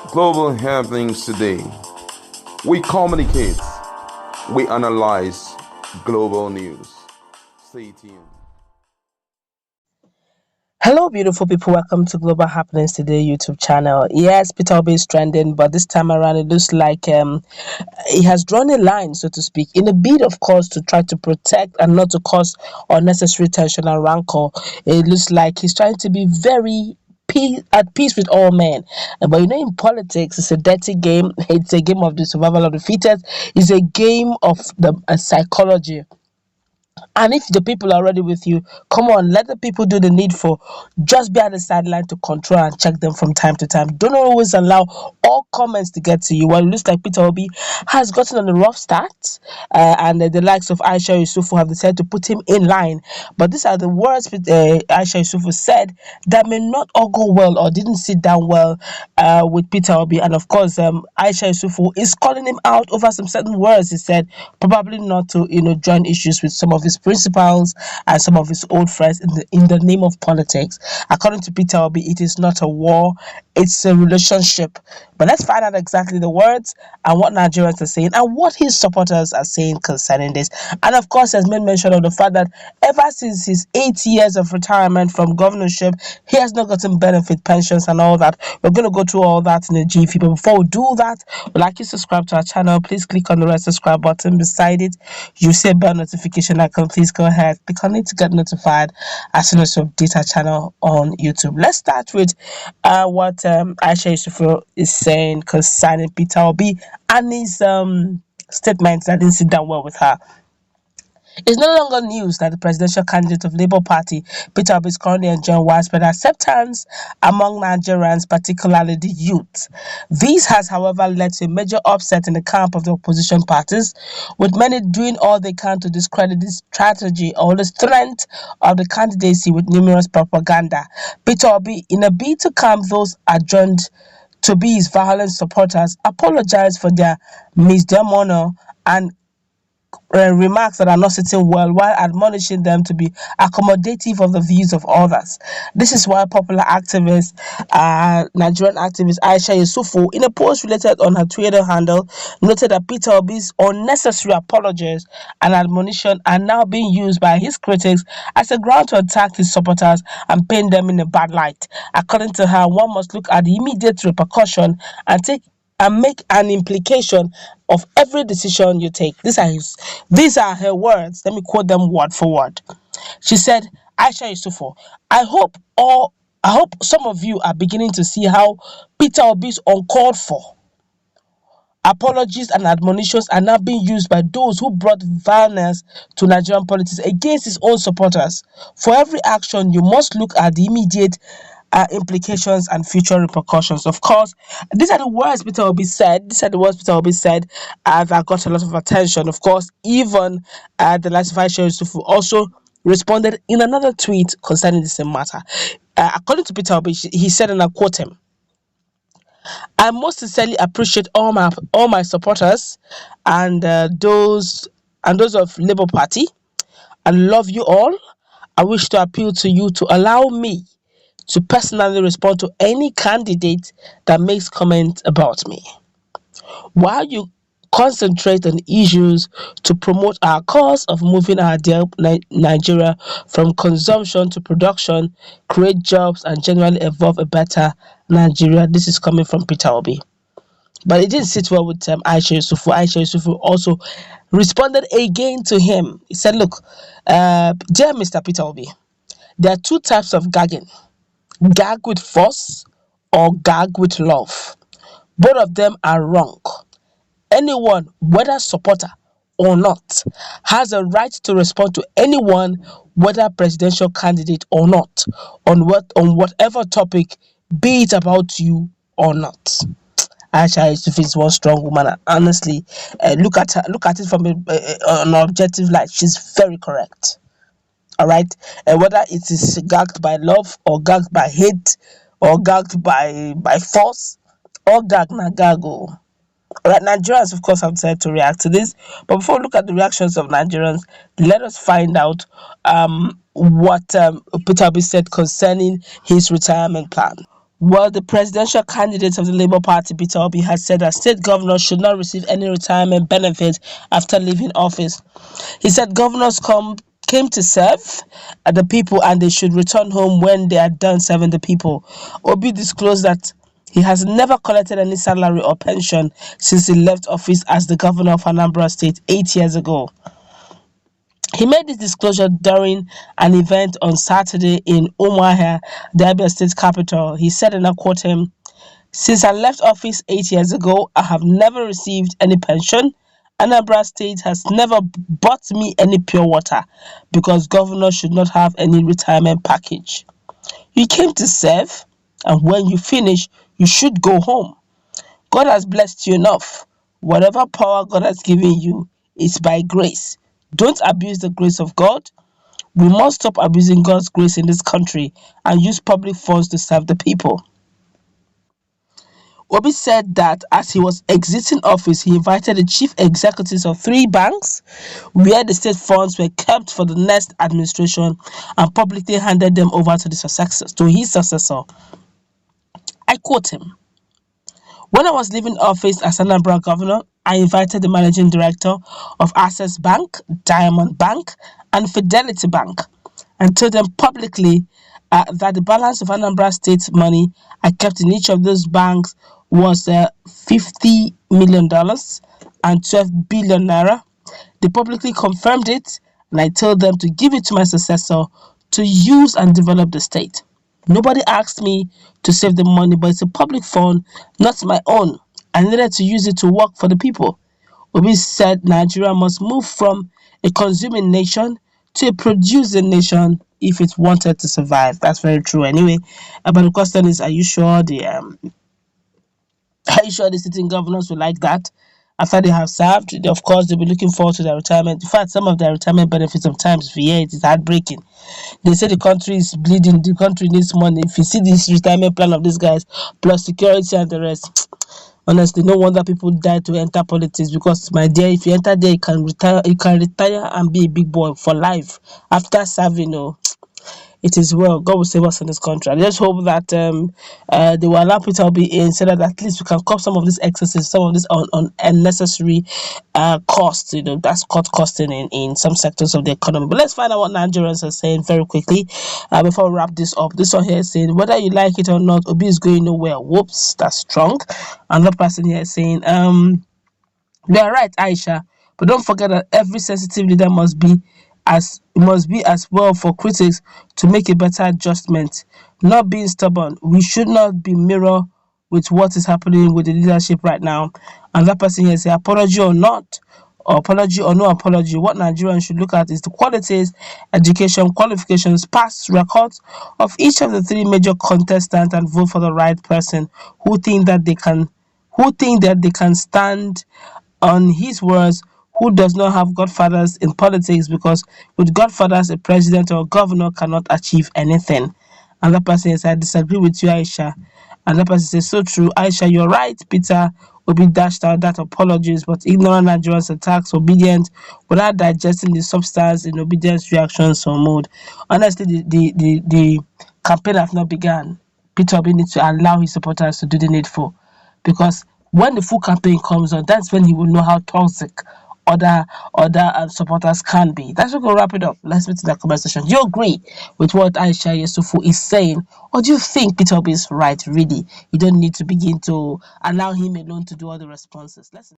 Global happenings today. We communicate, we analyze global news. Stay tuned. Hello, beautiful people. Welcome to Global Happenings Today YouTube channel. Yes, Peter Obi is trending, but this time around it looks like he has drawn a line, so to speak, in a bid, of course, to try to protect and not to cause unnecessary tension and rancor. It looks like he's trying to be very at peace with all men. But in politics, it's a dirty game. It's a game of the survival of the fittest. It's a game of the psychology. And if the people are already with you, come on, let the people do the needful. Just be at the sideline to control and check them from time to time. Don't always allow all comments to get to you. Well, it looks like Peter Obi has gotten on a rough start, and the likes of Aisha Yusufu have decided to put him in line. But these are the words Aisha Yusufu said that may not all go well or didn't sit down well with Peter Obi. And of course, Aisha Yusufu is calling him out over some certain words he said, probably not to join issues with some of his principals and some of his old friends in the name of politics. According to Peter Obi, it is not a war, it's a relationship. But let's find out exactly the words and what Nigerians are saying and what his supporters are saying concerning this. And of course, has made mention of the fact that ever since his 8 years of retirement from governorship, he has not gotten benefit pensions and all that. We're going to go through all that in a jiffy. But before we do that, we'd like you to subscribe to our channel. Please click on the red subscribe button beside it. You see a bell notification icon. Please go ahead, click on it to get notified as soon as we update our channel on YouTube. Let's start with what Aisha Yusufu is saying concerning Peter Obi and his statements that didn't sit down well with her. It's no longer news that the presidential candidate of Labour Party, Peter Obi, is currently enjoying widespread acceptance among Nigerians, particularly the youth. This has, however, led to a major upset in the camp of the opposition parties, with many doing all they can to discredit this strategy or the strength of the candidacy with numerous propaganda. Peter Obi, in a bid to calm those adjourned to be his violent supporters, apologized for their misdemeanor and remarks that are not sitting well while admonishing them to be accommodative of the views of others. This is why popular activist, Nigerian activist Aisha Yusufu, in a post related on her Twitter handle, noted that Peter Obi's unnecessary apologies and admonition are now being used by his critics as a ground to attack his supporters and paint them in a bad light. According to her, one must look at the immediate repercussion and make an implication of every decision you take. These are her words. Let me quote them word for word. She said, Aisha Yusufu, I hope some of you are beginning to see how Peter Obi's uncalled for apologies and admonitions are now being used by those who brought violence to Nigerian politics against his own supporters. For every action, you must look at the immediate implications and future repercussions. Of course, these are the words Peter Obi said. These are the words Peter Obi said that got a lot of attention. Of course, even the Latify Yusufu also responded in another tweet concerning the same matter. According to Peter Obi, he said, and I quote him, I most sincerely appreciate all my supporters and those of Labour Party. I love you all. I wish to appeal to you to allow me to personally respond to any candidate that makes comments about me. While you concentrate on issues to promote our cause of moving our dear Nigeria from consumption to production, create jobs, and generally evolve a better Nigeria. This is coming from Peter Obi. But it didn't sit well with Aisha Yusufu. Aisha Yusufu also responded again to him. He said, look, dear Mr. Peter Obi, there are two types of gagging: gag with force or gag with love. Both of them are wrong. Anyone, whether supporter or not, has a right to respond to anyone, whether presidential candidate or not, on whatever topic, be it about you or not. Aisha Yusuf is one strong woman. And honestly, look at it from an objective light. She's very correct. All right, and whether it is gagged by love or gagged by hate or gagged by force or gagged na gago. All right, Nigerians of course have decided to react to this, but before we look at the reactions of Nigerians, let us find out what Peter Obi said concerning his retirement plan. Well, the presidential candidate of the Labour Party, Peter Obi, has said that state governors should not receive any retirement benefit after leaving office. He said governors came to serve the people and they should return home when they are done serving the people. Obi disclosed that he has never collected any salary or pension since he left office as the governor of Anambra State 8 years ago. He made this disclosure during an event on Saturday in Umuahia, the Abia State capital. He said, and I quote him, "Since I left office 8 years ago, I have never received any pension. Anambra State has never bought me any pure water because governors should not have any retirement package. You came to serve, and when you finish, you should go home. God has blessed you enough. Whatever power God has given you is by grace. Don't abuse the grace of God. We must stop abusing God's grace in this country and use public funds to serve the people." Obi said that as he was exiting office, he invited the chief executives of 3 banks where the state funds were kept for the next administration and publicly handed them over to his successor. I quote him, "When I was leaving office as Anambra governor, I invited the managing director of Access Bank, Diamond Bank, and Fidelity Bank and told them publicly that the balance of Anambra State money I kept in each of those banks was $50 million and 12 billion naira. They publicly confirmed it, and I told them to give it to my successor to use and develop the state. Nobody asked me to save the money, but it's a public fund, not my own. I needed to use it to work for the people." Obi said Nigeria must move from a consuming nation to a producing nation if it wanted to survive. That's very true. Anyway, but the question is, are you sure the sitting governors will like that? After they have served, of course, they'll be looking forward to their retirement. In fact, some of their retirement benefits sometimes, if you hear it, is heartbreaking. They say the country is bleeding, the country needs money. If you see this retirement plan of these guys, plus security and the rest, honestly, no wonder people die to enter politics because, my dear, if you enter there, you can retire and be a big boy for life after serving. Oh, it is well. God will save us in this country. I just hope that they will allow Peter Obi in so that at least we can cut some of these excesses, some of this unnecessary costs. That's costing in some sectors of the economy. But let's find out what Nigerians are saying very quickly before we wrap this up. This one here is saying, whether you like it or not, Obi is going nowhere. Whoops, that's strong. Another person here is saying, you are right, Aisha, but don't forget that every sensitive leader must be as well for critics to make a better adjustment. Not being stubborn. We should not be mirror with what is happening with the leadership right now. And that person here say, apology or not, or apology or no apology, what Nigerians should look at is the qualities, education, qualifications, past records of each of the 3 major contestants and vote for the right person who think that they can stand on his words, who does not have godfathers in politics, because with godfathers, a president or a governor cannot achieve anything. And that person says, I disagree with you, Aisha. And that person says, so true. Aisha, you're right. Peter will be dashed out that apologies, but ignorant Nigerians attacks obedient without digesting the substance in obedience reactions or mood. Honestly, the campaign have not begun. Peter Obi needs to allow his supporters to do the needful, because when the full campaign comes on, that's when he will know how toxic other supporters can be. That's what we'll wrap it up. Let's meet in the comment section. Do you agree with what Aisha Yesufu is saying, or do you think Peter Obi is right? Really, you don't need to begin to allow him alone to do all the responses. Let's